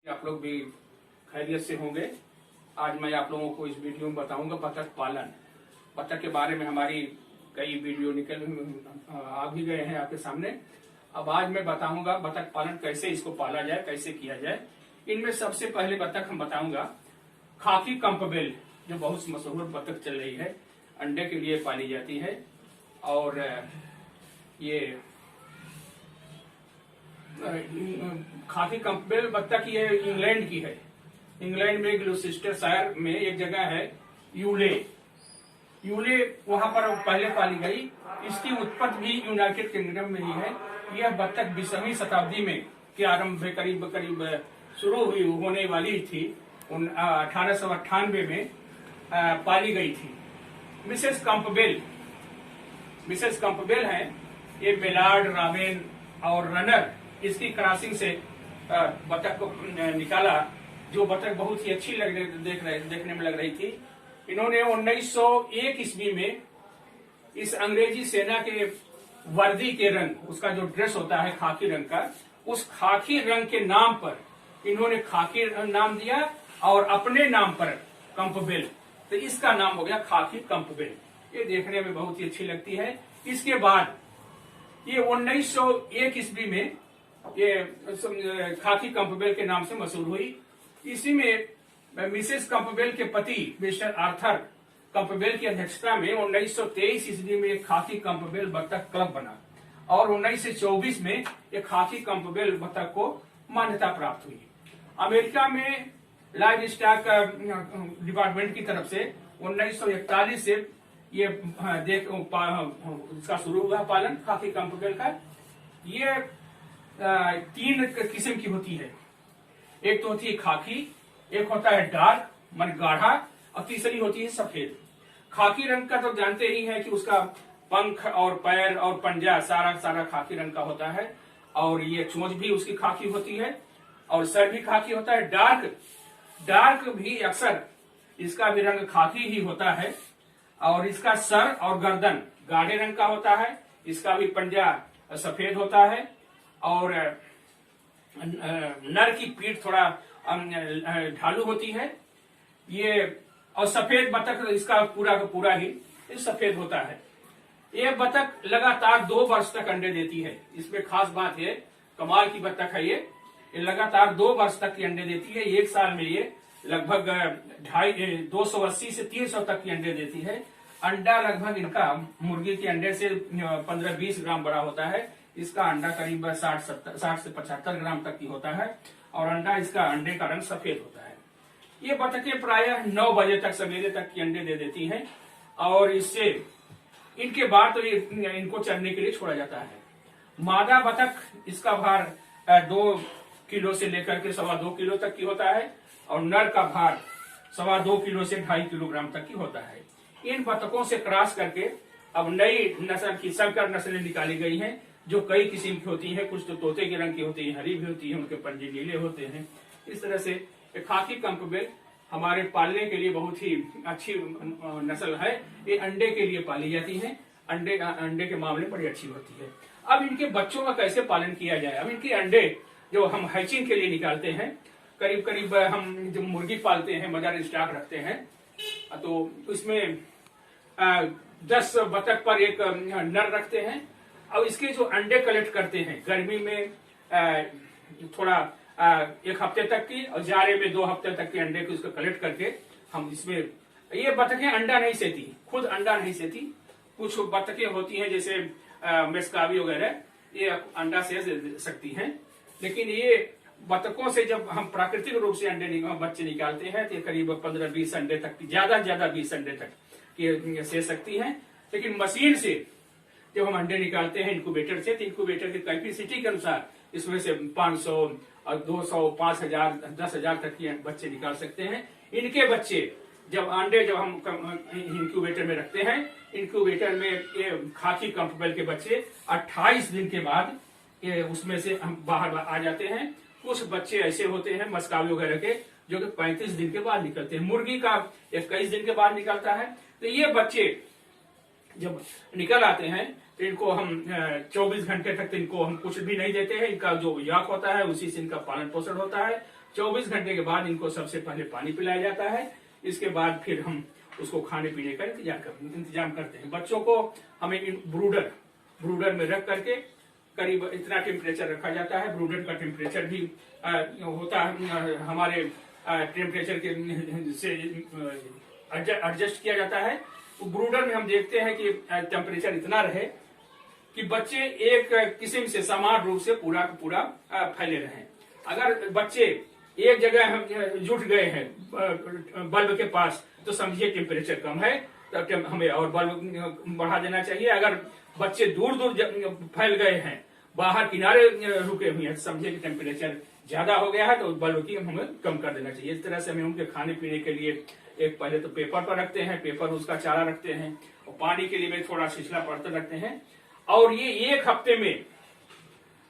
आप लोग भी खैरियत से होंगे। आज मैं आप लोगों को इस वीडियो में बताऊंगा बतख पालन। बतख के बारे में हमारी कई वीडियो आ भी गए हैं आपके सामने। अब आज मैं बताऊंगा बतख पालन कैसे इसको पाला जाए, कैसे किया जाए। इनमें सबसे पहले बतख हम बताऊंगा खाकी कंपबेल, जो बहुत मशहूर बतख चल रही है, अंडे के लिए पाली जाती है। और ये खाकी कंपबेल बतख ये इंग्लैंड की है। इंग्लैंड में ग्लूसिस्टरशायर में एक जगह है यूले, वहां पर पहले पाली गई। इसकी उत्पत्ति भी यूनाइटेड किंगडम में ही है। यह बतख 20वीं शताब्दी में के आरंभ में करीब शुरू हुई होने वाली थी। 1898 में पाली गई थी। मिसेस कंपबेल है। ये मेलार्ड, रावेन और रनर इसकी क्रॉसिंग से बतख को निकाला, जो बतख बहुत ही अच्छी देखने में लग रही थी। इन्होंने 1901 ईस्वी में इस अंग्रेजी सेना के वर्दी के रंग, उसका जो ड्रेस होता है खाकी रंग का, उस खाकी रंग के नाम पर इन्होंने खाकी नाम दिया और अपने नाम पर कंपबेल, तो इसका नाम हो गया खाकी कंपबेल। ये देखने में बहुत ही अच्छी लगती है। इसके बाद ये 1901 ईस्वी में ये खाकी कंपबेल के नाम से मशहूर हुई। इसी में मिसेस कंपबेल के पति मिस्टर आर्थर कंपबेल की अध्यक्षता में 1923 ईस्वी में एक खाकी कंपबेल बतख क्लब बना और 1924 में एक खाकी कंपबेल बतख को मान्यता प्राप्त हुई। अमेरिका में लाइव स्टॉक डिपार्टमेंट की तरफ से 1941 से ये इसका शुरू हुआ पालन खाकी कंपबेल का। ये 3 किस्म की होती है। एक तो होती है खाकी, एक होता है डार्क मन गाढ़ा, और तीसरी होती है सफेद। खाकी रंग का तो जानते ही हैं कि उसका पंख और पैर और पंजा सारा खाकी रंग का होता है, और ये चोंच भी उसकी खाकी होती है और सर भी खाकी होता है। डार्क भी अक्सर इसका भी रंग खाकी ही होता है, और इसका सर और गर्दन गाढ़े रंग का होता है। इसका भी पंजा सफेद होता है, और नर की पीठ थोड़ा ढालू होती है। ये और सफेद बतख इसका पूरा का पूरा ही सफेद होता है। ये बतख लगातार 2 वर्ष तक अंडे देती है। इसमें खास बात है, कमाल की बतख है ये लगातार 2 वर्ष तक की अंडे देती है। एक साल में ये लगभग 280 से 300 तक की अंडे देती है। अंडा लगभग इनका मुर्गी के अंडे से 15-20 ग्राम बड़ा होता है। इसका अंडा करीब 60 से 75 ग्राम तक की होता है, और अंडे का रंग सफेद होता है। ये बतखें प्रायः 9 बजे तक सवेरे तक की अंडे दे देती हैं, और इससे इनके बाद तो इनको चरने के लिए छोड़ा जाता है। मादा बतख इसका भार 2 किलो से लेकर के 2.25 किलो तक की होता है, और नर का भार 2.25 किलो से 2.5 किलोग्राम तक की होता है। इन बतखों से क्रॉस करके अब नई नस्ल की संकर नस्लें निकाली गई हैं, जो कई किस्म की होती हैं। कुछ तो तोते के रंग की होती है, हरी भी होती है, उनके पंजे नीले होते हैं। इस तरह से खाकी कंपबेल हमारे पालने के लिए बहुत ही अच्छी नस्ल है। ये अंडे के लिए पाली जाती है, अंडे के मामले बड़ी अच्छी होती है। अब इनके बच्चों का कैसे पालन किया जाए। अब इनके अंडे जो हम हैचिंग के लिए निकालते हैं, करीब हम जब मुर्गी पालते हैं, मजार स्टॉक रखते हैं, तो इसमें 10 बतख पर एक नर रखते हैं। अब इसके जो अंडे कलेक्ट करते हैं, गर्मी में थोड़ा 1 हफ्ते तक की, और जाड़े में 2 हफ्ते तक के अंडे को इसको कलेक्ट करके हम इसमें, ये बतखें अंडा नहीं सेती, खुद अंडा नहीं सेती। कुछ बतखें होती हैं जैसे मेस्कावी वगैरह, ये अंडा से सकती हैं, लेकिन ये बतखों से जब हम प्राकृतिक रूप से बच्चे निकालते हैं, तो करीब 15-20 अंडे तक, ज्यादा 20 अंडे तक ये से सकती हैं। लेकिन मशीन से जब हम अंडे निकालते हैं इंक्यूबेटर से, तो इंक्यूबेटर की कैपेसिटी के अनुसार इसमें से 500 और 200, 5000, 10,000 तक के बच्चे निकाल सकते हैं। इनके बच्चे जब हम इंक्यूबेटर में रखते हैं, इंक्यूबेटर में ये खाकी कंपबेल के बच्चे 28 दिन के बाद ये उसमें से हम बाहर आ जाते हैं। कुछ बच्चे ऐसे होते हैं मस्कावी वगैरह के, जो कि 35 दिन के बाद निकलते हैं। मुर्गी का 21 दिन के बाद निकलता है। तो ये बच्चे जब निकल आते हैं, तो इनको हम 24 घंटे तक इनको हम कुछ भी नहीं देते हैं। इनका जो याक होता है उसी से इनका पालन पोषण होता है। 24 घंटे के बाद इनको सबसे पहले पानी पिलाया जाता है। इसके बाद फिर हम उसको खाने पीने का इंतजाम करते हैं। बच्चों को हमें ब्रूडर में रख करके करीब इतना टेम्परेचर रखा जाता है। ब्रूडर का टेम्परेचर भी होता है हमारे टेम्परेचर के से एडजस्ट किया जाता है। तो ब्रूडर में हम देखते हैं कि टेम्परेचर इतना रहे कि बच्चे एक किस्म से समान रूप से पूरा पूरा फैले रहें। अगर बच्चे एक जगह जुट गए हैं बल्ब के पास तो समझिए टेम्परेचर कम है, तो हमें और बल्ब बढ़ा देना चाहिए। अगर बच्चे दूर दूर फैल गए हैं, बाहर किनारे रुके हुए हैं, तो समझिए कि टेम्परेचर ज्यादा हो गया है, तो बल्ब की हमें कम कर देना चाहिए। इस तरह से हमें उनके खाने पीने के लिए एक पहले तो पेपर पर रखते हैं, पेपर उसका चारा रखते हैं, और पानी के लिए भी थोड़ा छिछला बर्तन रखते हैं। और ये एक हफ्ते में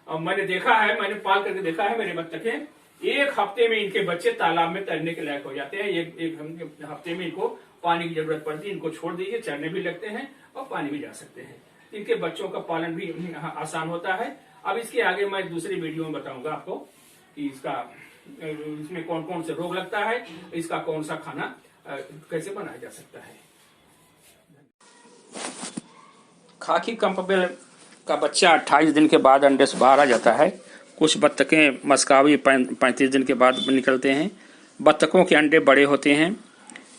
मैंने देखा है, मैंने पाल करके देखा है, मेरे बत्तखें एक हफ्ते में इनके बच्चे तालाब में तैरने के लायक हो जाते हैं। एक हफ्ते में इनको पानी की जरूरत पड़ती है, इनको छोड़ दीजिए, चरने भी लगते हैं और पानी भी जा सकते हैं। इनके बच्चों का पालन भी आसान होता है। अब इसके आगे मैं दूसरी वीडियो में बताऊंगा आपको कि इसमें कौन कौन से रोग लगता है, इसका कौन सा खाना कैसे बनाया जा सकता है। खाकी कंपबेल का बच्चा 28 दिन के बाद अंडे से बाहर आ जाता है। कुछ बत्तखें मस्कावी 35 दिन के बाद निकलते हैं। बत्तखों के अंडे बड़े होते हैं।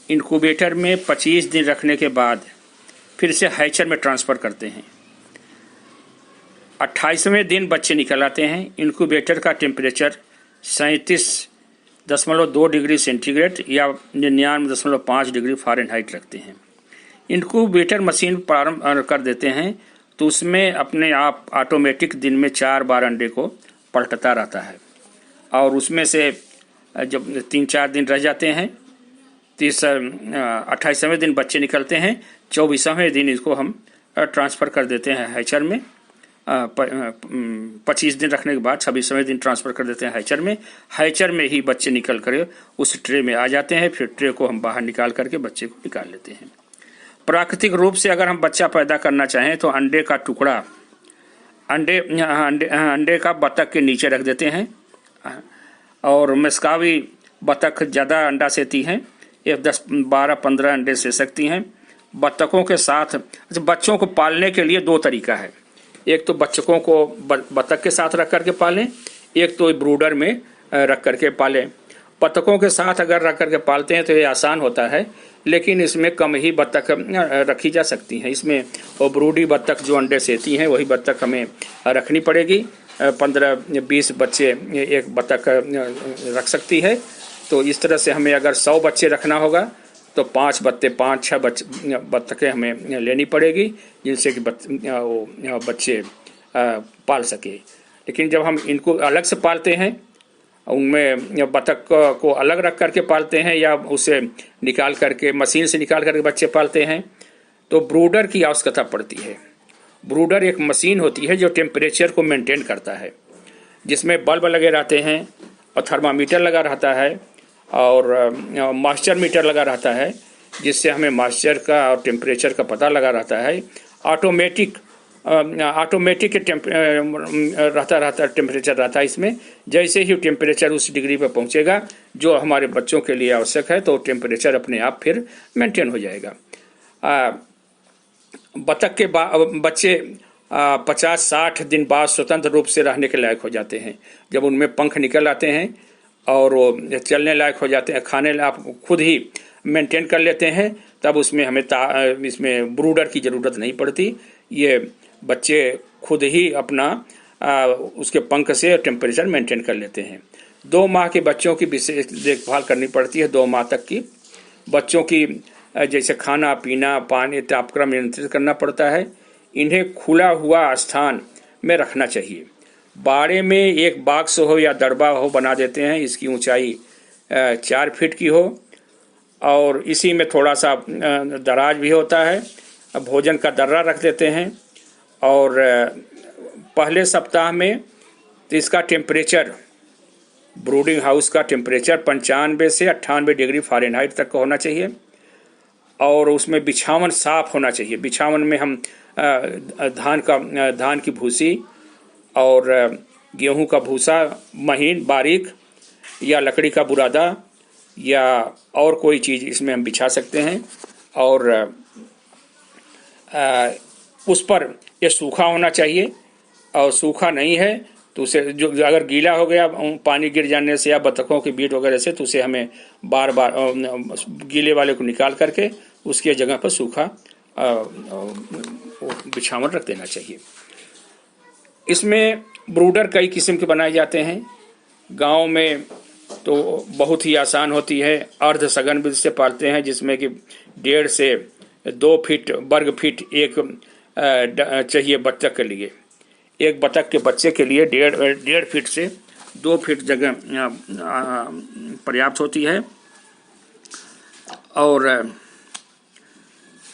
इनक्यूबेटर में 25 दिन रखने के बाद फिर से हैचर में ट्रांसफ़र करते हैं। 28वें दिन बच्चे निकल आते हैं। इनक्यूबेटर का टेम्परेचर 37.2 डिग्री सेंटीग्रेड या 99.5 डिग्री फ़ारेनहाइट रखते हैं। इनक्यूबेटर मशीन प्रारंभ कर देते हैं तो उसमें अपने आप ऑटोमेटिक दिन में 4 बार अंडे को पलटता रहता है। और उसमें से जब 3-4 दिन रह जाते हैं, 28वें दिन बच्चे निकलते हैं। 24वें दिन इसको हम ट्रांसफ़र कर देते हैं हैचर में। 25 दिन रखने के बाद 26वें दिन ट्रांसफ़र कर देते हैं हैचर में। हैचर में ही बच्चे निकल कर उस ट्रे में आ जाते हैं। फिर ट्रे को हम बाहर निकाल करके बच्चे को निकाल लेते हैं। प्राकृतिक रूप से अगर हम बच्चा पैदा करना चाहें तो अंडे का टुकड़ा अंडे का बतख के नीचे रख देते हैं। और मस्कावी बतख ज़्यादा अंडा सेती हैं, ये 10, 12, 15 अंडे से सकती हैं। बत्तखों के साथ बच्चों को पालने के लिए 2 तरीका है। एक तो बच्चों को बतख के साथ रख करके पालें, एक तो ब्रूडर में रख करके पालें। बत्तखों के साथ अगर रख करके पालते हैं तो ये आसान होता है, लेकिन इसमें कम ही बत्तख रखी जा सकती हैं। इसमें वो ब्रूडी बत्तख जो अंडे सेती हैं वही बत्तख हमें रखनी पड़ेगी। 15-20 बच्चे एक बत्तख रख सकती है। तो इस तरह से हमें अगर 100 बच्चे रखना होगा तो 5-6 बत्तखें हमें लेनी पड़ेगी, जिनसे कि बच्चे पाल सके। लेकिन जब हम इनको अलग से पालते हैं, उनमें बतख को अलग रख करके पालते हैं या उसे निकाल करके मशीन से निकाल करके बच्चे पालते हैं, तो ब्रूडर की आवश्यकता पड़ती है। ब्रूडर एक मशीन होती है जो टेम्परेचर को मेंटेन करता है, जिसमें बल्ब लगे रहते हैं और थर्मामीटर लगा रहता है और मॉइस्चर मीटर लगा रहता है, जिससे हमें मॉइस्चर का और टेम्परेचर का पता लगा रहता है। ऑटोमेटिक रहता टेम्परेचर रहता है इसमें। जैसे ही टेम्परेचर उस डिग्री पर पहुंचेगा जो हमारे बच्चों के लिए आवश्यक है, तो टेम्परेचर अपने आप फिर मेंटेन हो जाएगा। बतख के बच्चे 50-60 दिन बाद स्वतंत्र रूप से रहने के लायक हो जाते हैं। जब उनमें पंख निकल आते हैं और वो चलने लायक हो जाते हैं, खाने आप खुद ही मेंटेन कर लेते हैं, तब उसमें हमें इसमें ब्रूडर की ज़रूरत नहीं पड़ती। ये बच्चे खुद ही अपना उसके पंख से टेम्परेचर मेंटेन कर लेते हैं। 2 माह के बच्चों की विशेष देखभाल करनी पड़ती है। 2 माह तक की बच्चों की जैसे खाना पीना पानी तापक्रम नियंत्रित करना पड़ता है। इन्हें खुला हुआ स्थान में रखना चाहिए। बाड़े में एक बॉक्स हो या दड़बा हो बना देते हैं। इसकी ऊंचाई 4 फीट की हो और इसी में थोड़ा सा दराज भी होता है। भोजन का दर्रा रख देते हैं और पहले सप्ताह में तो इसका टेम्परेचर ब्रूडिंग हाउस का टेम्परेचर 95 से 98 डिग्री फ़ारेनहाइट तक का होना चाहिए। और उसमें बिछावन साफ होना चाहिए। बिछावन में हम धान की भूसी और गेहूं का भूसा महीन बारीक या लकड़ी का बुरादा या और कोई चीज़ इसमें हम बिछा सकते हैं। और उस पर ये सूखा होना चाहिए, और सूखा नहीं है तो उसे जो अगर गीला हो गया पानी गिर जाने से या बतखों की बीट वगैरह से, तो उसे हमें बार बार गीले वाले को निकाल करके उसके जगह पर सूखा बिछावन रख देना चाहिए। इसमें ब्रूडर कई किस्म के बनाए जाते हैं। गांव में तो बहुत ही आसान होती है, अर्ध सघन विधि से पालते हैं, जिसमें कि 1.5 से 2 फीट वर्ग फीट एक चाहिए बत्तख के लिए। एक बत्तख के बच्चे के लिए 1.5 फीट से 2 फीट जगह पर्याप्त होती है। और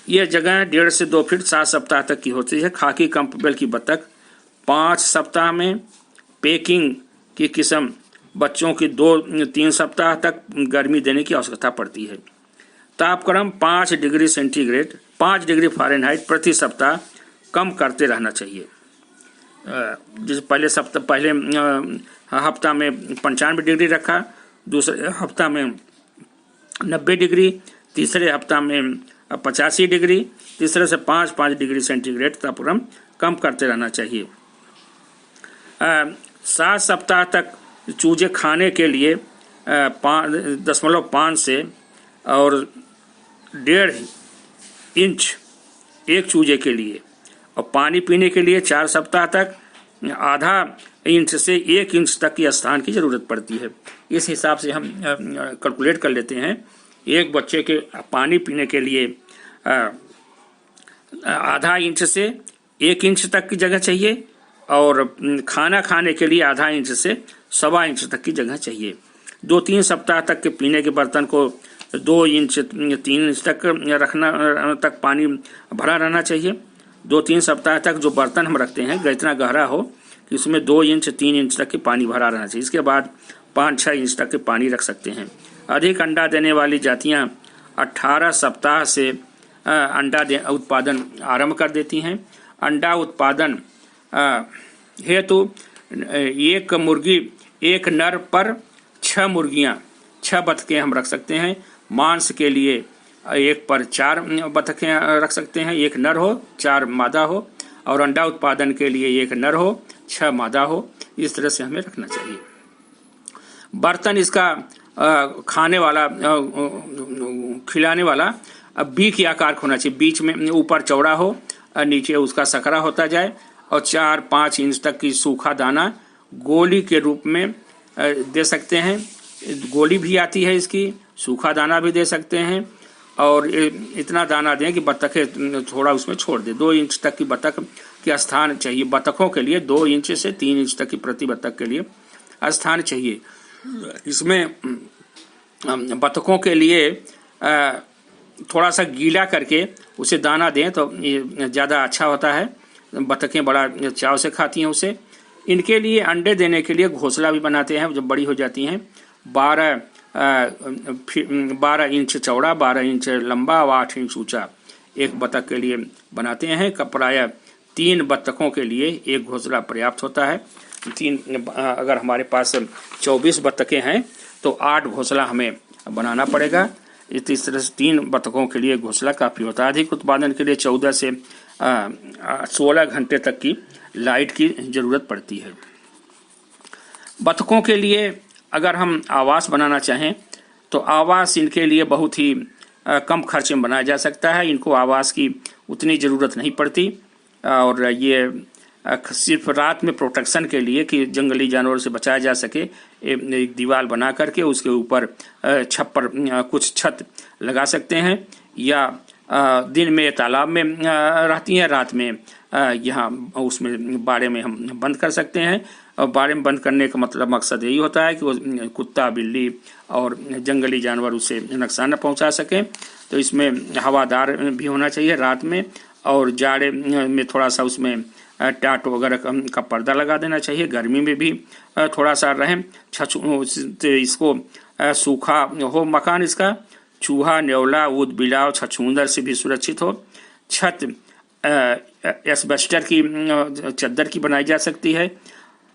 यह जगह 1.5 से 2 फीट 7 सप्ताह तक की होती है। खाकी कंपबेल की बत्तख 5 सप्ताह में, पेकिंग की किस्म बच्चों की 2-3 सप्ताह तक गर्मी देने की आवश्यकता पड़ती है। तापक्रम 5 डिग्री सेंटीग्रेड 5 डिग्री फ़ारेनहाइट प्रति सप्ताह कम करते रहना चाहिए। जिस पहले हफ्ता में 95 डिग्री रखा, दूसरे हफ्ता में 90 डिग्री, तीसरे हफ्ता में 85 डिग्री, तीसरे से 5 डिग्री सेंटीग्रेड तापक्रम कम करते रहना चाहिए। 7 सप्ताह तक चूजे खाने के लिए 5.5 से और 1.5 इंच एक चूजे के लिए, और पानी पीने के लिए 4 सप्ताह तक आधा इंच से 1 इंच तक की स्थान की ज़रूरत पड़ती है। इस हिसाब से हम कैलकुलेट कर लेते हैं। एक बच्चे के पानी पीने के लिए आधा इंच से 1 इंच तक की जगह चाहिए, और खाना खाने के लिए आधा इंच से 1.25 इंच तक की जगह चाहिए। 2-3 सप्ताह तक के पीने के बर्तन को 2 इंच 3 इंच तक रखना तक पानी भरा रहना चाहिए। 2-3 सप्ताह तक जो बर्तन हम रखते हैं इतना गहरा हो कि उसमें 2 इंच 3 इंच तक के पानी भरा रहना चाहिए। इसके बाद 5-6 इंच तक के पानी रख सकते हैं। अधिक अंडा देने वाली जातियां 18 सप्ताह से अंडा उत्पादन आरंभ कर देती हैं। अंडा उत्पादन हेतु एक मुर्गी, एक नर पर 6 मुर्गियां, 6 बतखें हम रख सकते हैं। मांस के लिए एक पर 4 बतखें रख सकते हैं, एक नर हो 4 मादा हो, और अंडा उत्पादन के लिए एक नर हो 6 मादा हो। इस तरह से हमें रखना चाहिए। बर्तन इसका खाने वाला खिलाने वाला बी के आकार का होना चाहिए। बीच में ऊपर चौड़ा हो, नीचे उसका सकरा होता जाए, और 4-5 इंच तक की सूखा दाना गोली के रूप में दे सकते हैं। गोली भी आती है इसकी, सूखा दाना भी दे सकते हैं, और इतना दाना दें कि बत्तखें थोड़ा उसमें छोड़ दे। 2 इंच तक की बत्तख के स्थान चाहिए। बत्तखों के लिए 2 इंच से 3 इंच तक की प्रति बत्तख के लिए स्थान चाहिए। इसमें बत्तखों के लिए थोड़ा सा गीला करके उसे दाना दें तो ये ज़्यादा अच्छा होता है। बत्तखें बड़ा चाव से खाती हैं उसे। इनके लिए अंडे देने के लिए घोंसला भी बनाते हैं जब बड़ी हो जाती हैं। 12 इंच चौड़ा, 12 इंच लंबा और 8 इंच ऊंचा एक बत्तख के लिए बनाते हैं। प्रायः 3 बत्तखों के लिए एक घोंसला पर्याप्त होता है। अगर हमारे पास 24 बत्तखें हैं तो 8 घोंसला हमें बनाना पड़ेगा। इस तरह से 3 बत्तखों के लिए घोंसला काफ़ी होता है। अधिक उत्पादन के लिए 14 से 16 घंटे तक की लाइट की ज़रूरत पड़ती है। बत्तखों के लिए अगर हम आवास बनाना चाहें तो आवास इनके लिए बहुत ही कम खर्च में बनाया जा सकता है। इनको आवास की उतनी ज़रूरत नहीं पड़ती, और ये सिर्फ रात में प्रोटेक्शन के लिए कि जंगली जानवरों से बचाया जा सके एक दीवार बना करके उसके ऊपर छप्पर कुछ छत लगा सकते हैं, या दिन में तालाब में रहती हैं, रात में यहाँ उसमें बाड़े में हम बंद कर सकते हैं। और बाड़े में बंद करने का मतलब मकसद यही होता है कि वो कुत्ता, बिल्ली और जंगली जानवर उसे नुकसान न पहुँचा सकें। तो इसमें हवादार भी होना चाहिए रात में, और जाड़े में थोड़ा सा उसमें टाट वगैरह का पर्दा लगा देना चाहिए। गर्मी में भी थोड़ा सा रहें। इसको सूखा हो मकान इसका, चूहा, न्योला, ऊद, बिलाव, छछूंदर से भी सुरक्षित हो। छत एस्बेस्टर की चद्दर की बनाई जा सकती है।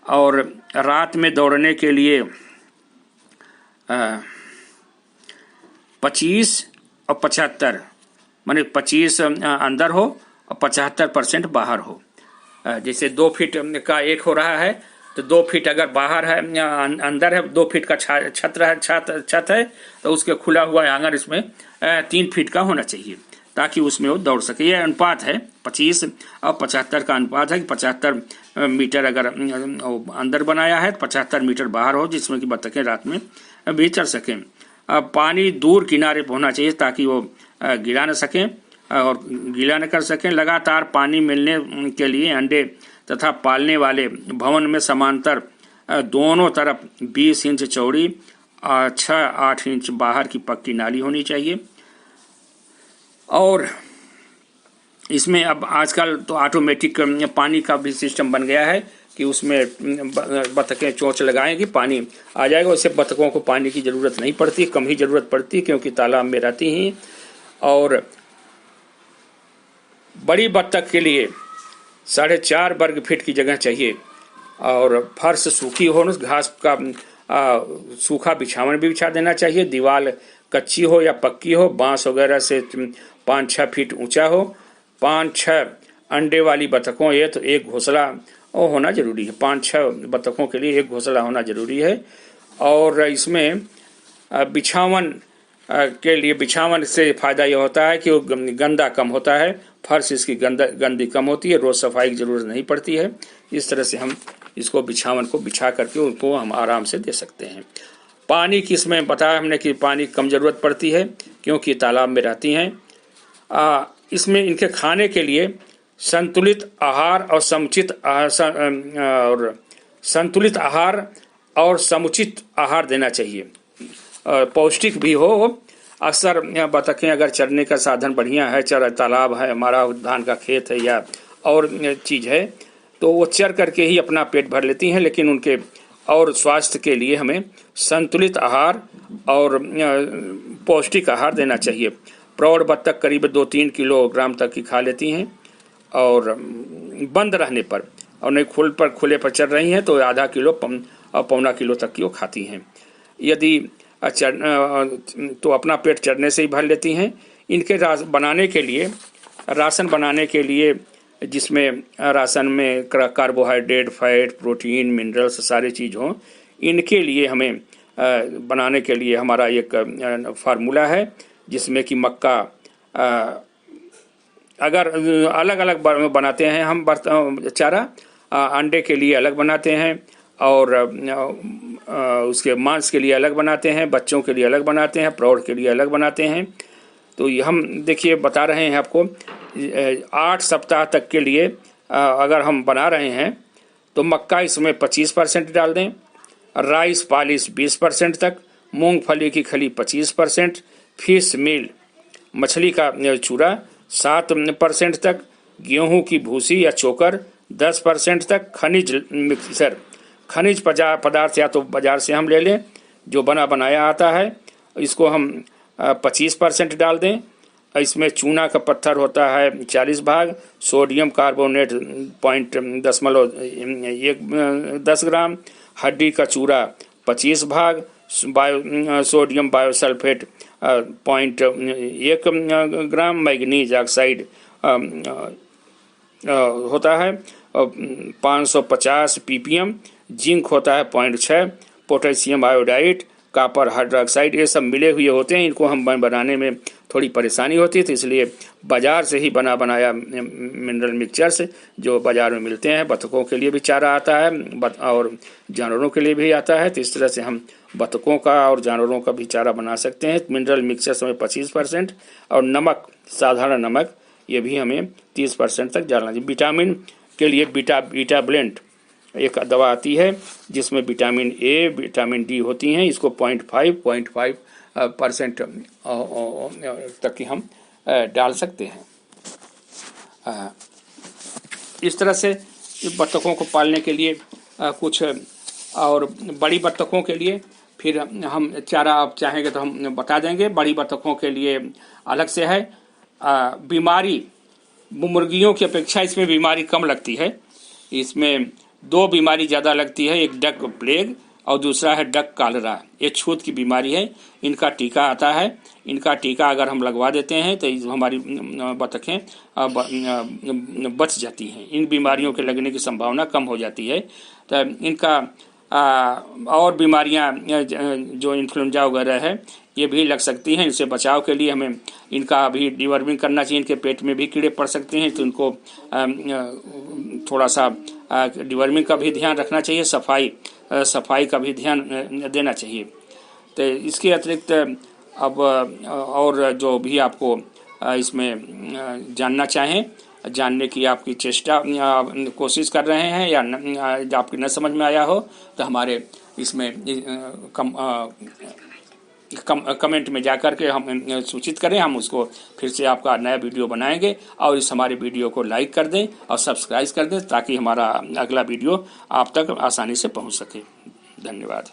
और रात में दौड़ने के लिए 25 और 75, माने 25 अंदर हो और 75% बाहर हो। जैसे 2 फीट का एक हो रहा है तो 2 फीट अगर बाहर है अंदर है, 2 फीट का छत है तो उसके खुला हुआ आंगन इसमें 3 फीट का होना चाहिए ताकि उसमें वो दौड़ सके। यह अनुपात है 25 और 75 का अनुपात है कि 75 मीटर अगर अंदर बनाया है, 75 मीटर बाहर हो, जिसमें कि बत्तखें रात में भी चल सकें। पानी दूर किनारे पर होना चाहिए ताकि वो गिरा न सकें और गीला न कर सकें। लगातार पानी मिलने के लिए अंडे तथा पालने वाले भवन में समांतर दोनों तरफ 20 इंच चौड़ी 6-8 इंच बाहर की पक्की नाली होनी चाहिए। और इसमें अब आजकल तो ऑटोमेटिक पानी का भी सिस्टम बन गया है कि उसमें बत्तखें चोंच लगाएंगी, पानी आ जाएगा। उससे बत्तखों को पानी की ज़रूरत नहीं पड़ती, कम ही ज़रूरत पड़ती है क्योंकि तालाब में रहती हैं। और बड़ी बत्तख के लिए 4.5 वर्ग फीट की जगह चाहिए और फर्श सूखी हो, घास का सूखा बिछावन भी बिछा देना चाहिए। दीवार कच्ची हो या पक्की हो, बांस वगैरह से 5-6 फीट ऊंचा हो। 5-6 अंडे वाली बत्तखों ये तो एक घोंसला होना जरूरी है। 5-6 बत्तखों के लिए एक घोंसला होना जरूरी है। और इसमें बिछावन के लिए, बिछावन से फायदा यह होता है कि वो गंदा कम होता है, फर्श इसकी गंदी कम होती है, रोज सफाई की जरूरत नहीं पड़ती है। इस तरह से हम इसको बिछावन को बिछा करके उनको हम आराम से दे सकते हैं। पानी की इसमें बताया हमने कि पानी कम ज़रूरत पड़ती है क्योंकि तालाब में रहती हैं। इसमें इनके खाने के लिए संतुलित आहार और समुचित आहार देना चाहिए, पौष्टिक भी हो। अक्सर बत्तखें अगर चरने का साधन बढ़िया है, तालाब है, हमारा धान का खेत है या और चीज़ है, तो वो चर करके ही अपना पेट भर लेती हैं। लेकिन उनके और स्वास्थ्य के लिए हमें संतुलित आहार और पौष्टिक आहार देना चाहिए। प्रौढ़ बत्तख करीब 2-3 किलोग्राम तक की खा लेती हैं और बंद रहने पर, और नहीं खुले पर चर रही हैं तो आधा किलो और 1.25 किलो तक की वो खाती हैं। यदि तो अपना पेट चरने से ही भर लेती हैं। इनके राशन बनाने के लिए जिसमें राशन में कार्बोहाइड्रेट, फैट, प्रोटीन, मिनरल्स सारे चीज़ हों, इनके लिए हमें बनाने के लिए हमारा एक फार्मूला है जिसमें कि मक्का अगर अलग अलग बनाते हैं हम चारा, अंडे के लिए अलग बनाते हैं और उसके मांस के लिए अलग बनाते हैं, बच्चों के लिए अलग बनाते हैं, प्रौढ़ के लिए अलग बनाते हैं। तो ये हम देखिए बता रहे हैं आपको 8 सप्ताह तक के लिए अगर हम बना रहे हैं तो मक्का इसमें 25% डाल दें, राइस पॉलिश 20% तक, मूंगफली की खली 25%, फिश मील मछली का चूरा 7% तक, गेहूं की भूसी या चोकर 10% तक, खनिज मिक्सर, खनिज पदार्थ या तो बाजार से हम ले लें जो बना बनाया आता है, इसको हम 25% डाल दें। इसमें चूना का पत्थर होता है 40 भाग, सोडियम कार्बोनेट 0.10 ग्राम, हड्डी का चूरा 25 भाग, सोडियम बायोसल्फेट 0.1 ग्राम, मैग्नीज ऑक्साइड होता है 550 ppm, जिंक होता है 0.6, पोटेशियम आयोडाइड, कॉपर हाइड्रोक्साइड, ये सब मिले हुए होते हैं। इनको हम बनाने में थोड़ी परेशानी होती है तो इसलिए बाज़ार से ही बना बनाया मिनरल मिक्सचर्स जो बाज़ार में मिलते हैं। बत्तखों के लिए भी चारा आता है और जानवरों के लिए भी आता है, तो इस तरह से हम बत्तखों का और जानवरों का भी चारा बना सकते हैं। मिनरल मिक्सचर्स में 25% और नमक, साधारण नमक, ये भी हमें 30% तक डालना चाहिए। विटामिन के लिए बीटा ब्लेंट एक दवा आती है जिसमें विटामिन ए, विटामिन डी होती हैं, इसको 0.5% तक की हम डाल सकते हैं। इस तरह से बत्तखों को पालने के लिए कुछ, और बड़ी बत्तखों के लिए फिर हम चारा आप चाहेंगे तो हम बता देंगे। बड़ी बत्तखों के लिए अलग से है। बीमारी मुर्गियों की अपेक्षा इसमें बीमारी कम लगती है। इसमें 2 बीमारी ज़्यादा लगती है, एक डक प्लेग और दूसरा है डक कॉलरा। ये छूत की बीमारी है, इनका टीका आता है। इनका टीका अगर हम लगवा देते हैं तो हमारी बतखें बच जाती हैं। इन बीमारियों के लगने की संभावना कम हो जाती है। तो इनका और बीमारियां जो इन्फ्लुएंजा वगैरह है ये भी लग सकती हैं। इनसे बचाव के लिए हमें इनका अभी डिवर्मिंग करना चाहिए। इनके पेट में भी कीड़े पड़ सकते हैं, तो इनको थोड़ा सा डिवर्मिंग का भी ध्यान रखना चाहिए, सफाई का भी ध्यान देना चाहिए। तो इसके अतिरिक्त अब और जो भी आपको इसमें जानना चाहें, जानने की आपकी चेष्टा कोशिश कर रहे हैं या आपकी न समझ में आया हो तो हमारे इसमें कमेंट में जाकर के हम सूचित करें, हम उसको फिर से आपका नया वीडियो बनाएंगे। और इस हमारे वीडियो को लाइक कर दें और सब्सक्राइब कर दें ताकि हमारा अगला वीडियो आप तक आसानी से पहुंच सके। धन्यवाद।